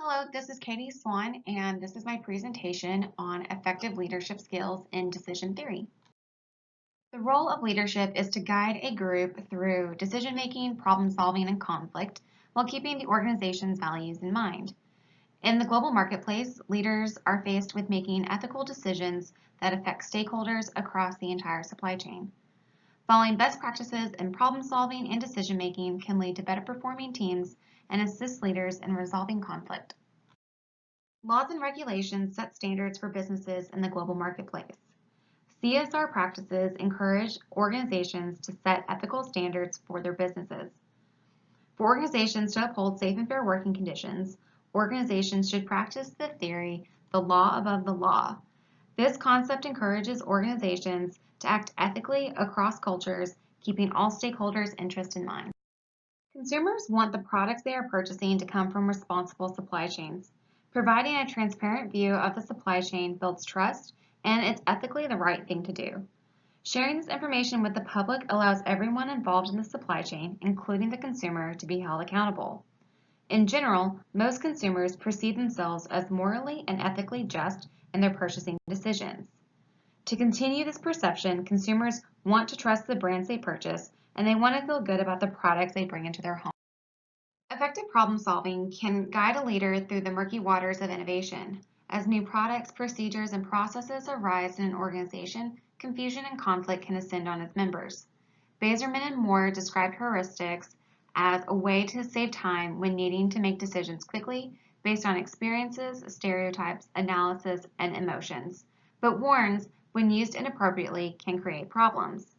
Hello, this is Katey Swann, and this is my presentation on effective leadership skills in decision theory. The role of leadership is to guide a group through decision-making, problem-solving, and conflict while keeping the organization's values in mind. In the global marketplace, leaders are faced with making ethical decisions that affect stakeholders across the entire supply chain. Following best practices in problem-solving and decision-making can lead to better performing teams and assist leaders in resolving conflict. Laws and regulations set standards for businesses in the global marketplace. CSR practices encourage organizations to set ethical standards for their businesses. For organizations to uphold safe and fair working conditions, organizations should practice the theory, the law above the law. This concept encourages organizations to act ethically across cultures, keeping all stakeholders' interests in mind. Consumers want the products they are purchasing to come from responsible supply chains. Providing a transparent view of the supply chain builds trust, and it's ethically the right thing to do. Sharing this information with the public allows everyone involved in the supply chain, including the consumer, to be held accountable. In general, most consumers perceive themselves as morally and ethically just in their purchasing decisions. To continue this perception, consumers want to trust the brands they purchase, and they want to feel good about the products they bring into their home. Effective problem solving can guide a leader through the murky waters of innovation. As new products, procedures, and processes arise in an organization, confusion and conflict can ascend on its members. Bazerman and Moore described heuristics as a way to save time when needing to make decisions quickly based on experiences, stereotypes, analysis, and emotions, but warns, when used inappropriately, can create problems.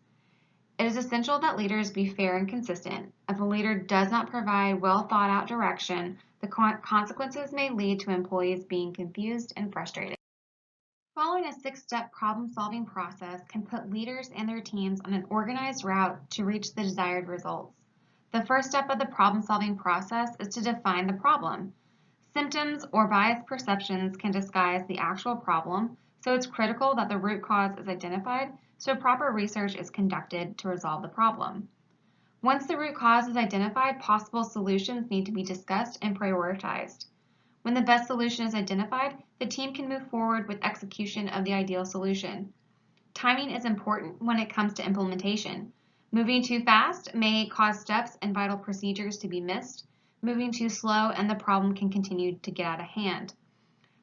It is essential that leaders be fair and consistent. If a leader does not provide well thought out direction, the consequences may lead to employees being confused and frustrated. Following a 6-step problem-solving process can put leaders and their teams on an organized route to reach the desired results. The first step of the problem-solving process is to define the problem. Symptoms or biased perceptions can disguise the actual problem, so it's critical that the root cause is identified so proper research is conducted to resolve the problem. Once the root cause is identified, possible solutions need to be discussed and prioritized. When the best solution is identified, the team can move forward with execution of the ideal solution. Timing is important when it comes to implementation. Moving too fast may cause steps and vital procedures to be missed. Moving too slow and the problem can continue to get out of hand.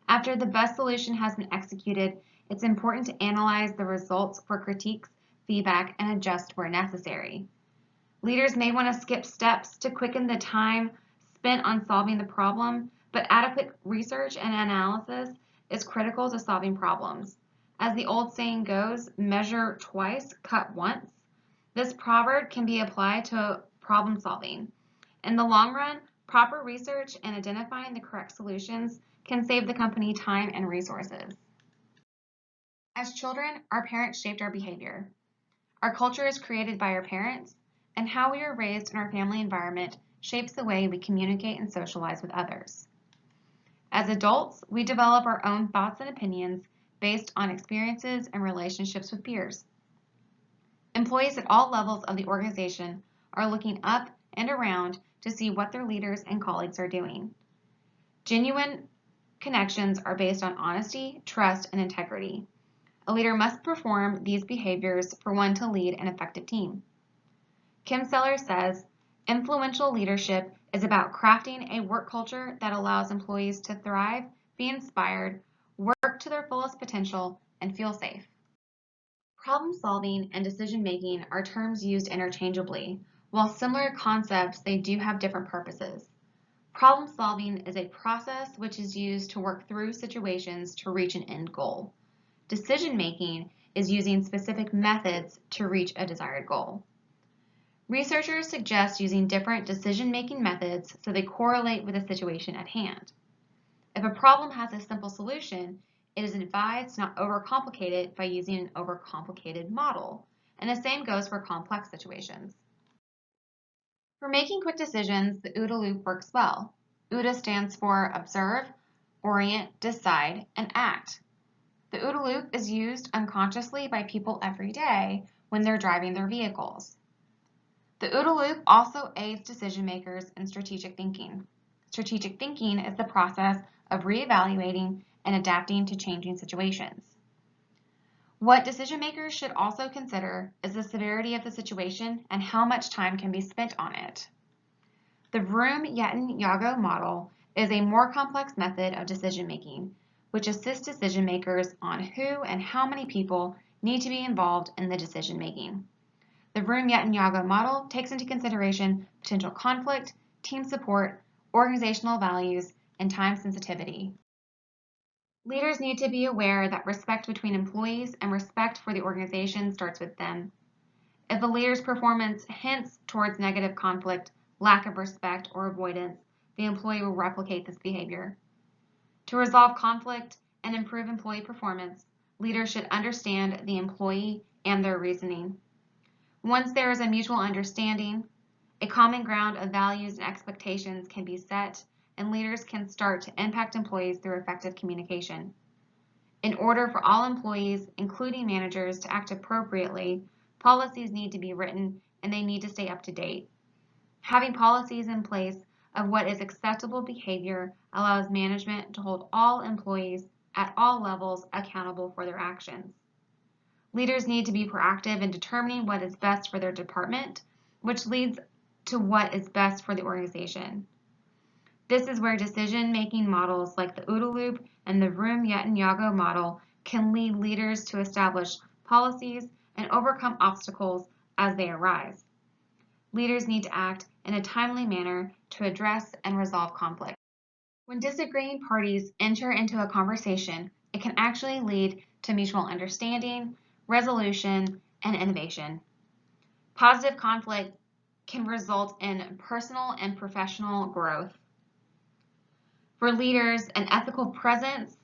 After the best solution has been executed, it's important to analyze the results for critiques, feedback, and adjust where necessary. Leaders may want to skip steps to quicken the time spent on solving the problem, but adequate research and analysis is critical to solving problems. As the old saying goes, measure twice, cut once. This proverb can be applied to problem solving. In the long run, proper research and identifying the correct solutions can save the company time and resources. As children, our parents shaped our behavior. Our culture is created by our parents, and how we are raised in our family environment shapes the way we communicate and socialize with others. As adults, we develop our own thoughts and opinions based on experiences and relationships with peers. Employees at all levels of the organization are looking up and around to see what their leaders and colleagues are doing. Genuine connections are based on honesty, trust, and integrity. A leader must perform these behaviors for one to lead an effective team. Kim Sellers says, influential leadership is about crafting a work culture that allows employees to thrive, be inspired, work to their fullest potential, and feel safe. Problem solving and decision making are terms used interchangeably. While similar concepts, they do have different purposes. Problem solving is a process which is used to work through situations to reach an end goal. Decision making is using specific methods to reach a desired goal. Researchers suggest using different decision-making methods so they correlate with the situation at hand. If a problem has a simple solution, it is advised to not overcomplicate it by using an overcomplicated model, and the same goes for complex situations. For making quick decisions, the OODA loop works well. OODA stands for observe, orient, decide, and act. The OODA loop is used unconsciously by people every day when they're driving their vehicles. The OODA loop also aids decision makers in strategic thinking. Strategic thinking is the process of reevaluating and adapting to changing situations. What decision makers should also consider is the severity of the situation and how much time can be spent on it. The Vroom-Yaten-Yago model is a more complex method of decision making, which assists decision makers on who and how many people need to be involved in the decision making. The Vroom-Yaten-Yago model takes into consideration potential conflict, team support, organizational values, and time sensitivity. Leaders need to be aware that respect between employees and respect for the organization starts with them. If a leader's performance hints towards negative conflict, lack of respect, or avoidance, the employee will replicate this behavior. To resolve conflict and improve employee performance, leaders should understand the employee and their reasoning. Once there is a mutual understanding, a common ground of values and expectations can be set, and leaders can start to impact employees through effective communication. In order for all employees, including managers, to act appropriately, policies need to be written and they need to stay up to date. Having policies in place of what is acceptable behavior allows management to hold all employees at all levels accountable for their actions. Leaders need to be proactive in determining what is best for their department, which leads to what is best for the organization. This is where decision-making models like the OODA loop and the Vroom-Yaten-Yago model can lead leaders to establish policies and overcome obstacles as they arise. Leaders need to act in a timely manner to address and resolve conflict. When disagreeing parties enter into a conversation, it can actually lead to mutual understanding, resolution, and innovation. Positive conflict can result in personal and professional growth. For leaders, an ethical presence,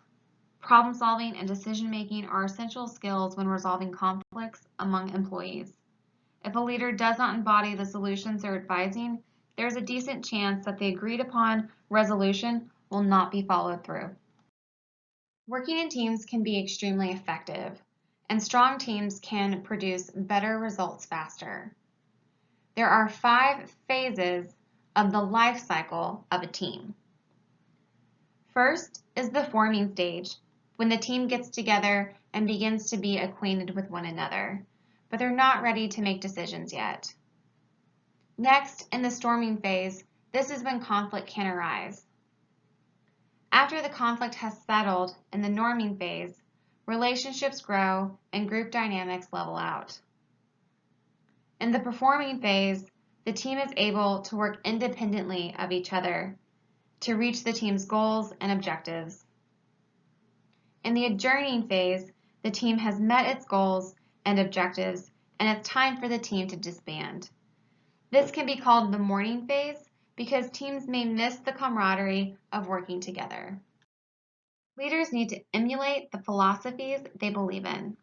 problem solving, and decision making are essential skills when resolving conflicts among employees. If a leader does not embody the solutions they're advising, there is a decent chance that the agreed upon resolution will not be followed through. Working in teams can be extremely effective, and strong teams can produce better results faster. There are 5 phases of the life cycle of a team. First is the forming stage, when the team gets together and begins to be acquainted with one another, but they're not ready to make decisions yet. Next, in the storming phase, this is when conflict can arise. After the conflict has settled in the norming phase, relationships grow and group dynamics level out. In the performing phase, the team is able to work independently of each other to reach the team's goals and objectives. In the adjourning phase, the team has met its goals and objectives, and it's time for the team to disband. This can be called the mourning phase because teams may miss the camaraderie of working together. Leaders need to emulate the philosophies they believe in,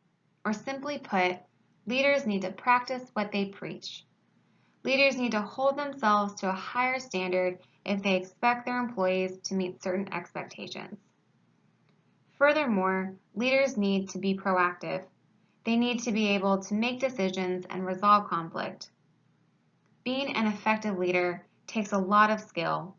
or simply put, leaders need to practice what they preach. Leaders need to hold themselves to a higher standard if they expect their employees to meet certain expectations. Furthermore, leaders need to be proactive. They need to be able to make decisions and resolve conflict. Being an effective leader takes a lot of skill,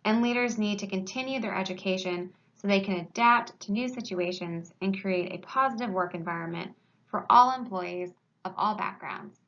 and leaders need to continue their education so they can adapt to new situations and create a positive work environment for all employees of all backgrounds.